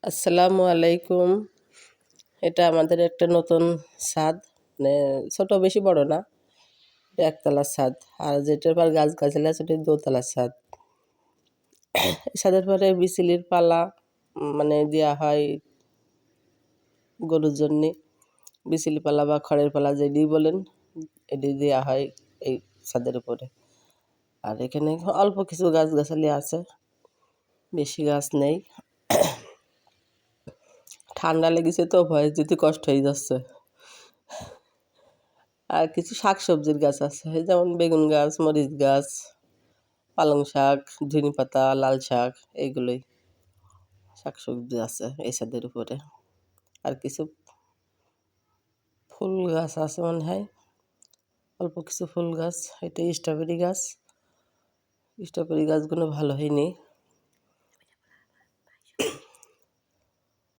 আসসালামু আলাইকুম। এটা আমাদের একটা নতুন ছাদ, মানে ছোট, বেশি বড় না। এটা একতলার ছাদ। আর যেটার পর গাছগাছালি আছে ওটা দোতলার ছাদ। এই ছাদের পরে বিচুলির পালা মানে দেওয়া হয় গরুর জন্যে। বিচুলি পালা বা খড়ের পালা যেটাই বলেন, এটি দেওয়া হয় এই ছাদের উপরে। আর এখানে অল্প কিছু গাছগাছালি আছে, বেশি গাছ নেই। ঠান্ডা লেগেছে তো ভয়ে যেতে কষ্ট হয়ে যাচ্ছে। আর কিছু শাকসবজির গাছ আছে, এই যেমন বেগুন গাছ, মরিচ গাছ, পালং শাক, ধনে পাতা, লাল শাক, এইগুলোই শাকসবজি আছে এই ছাদের উপরে। আর কিছু ফুল গাছ আছে মনে হয়, অল্প কিছু ফুল গাছ। এটা স্ট্রবেরি গাছ। স্ট্রবেরি গাছগুলো ভালো হয়নি।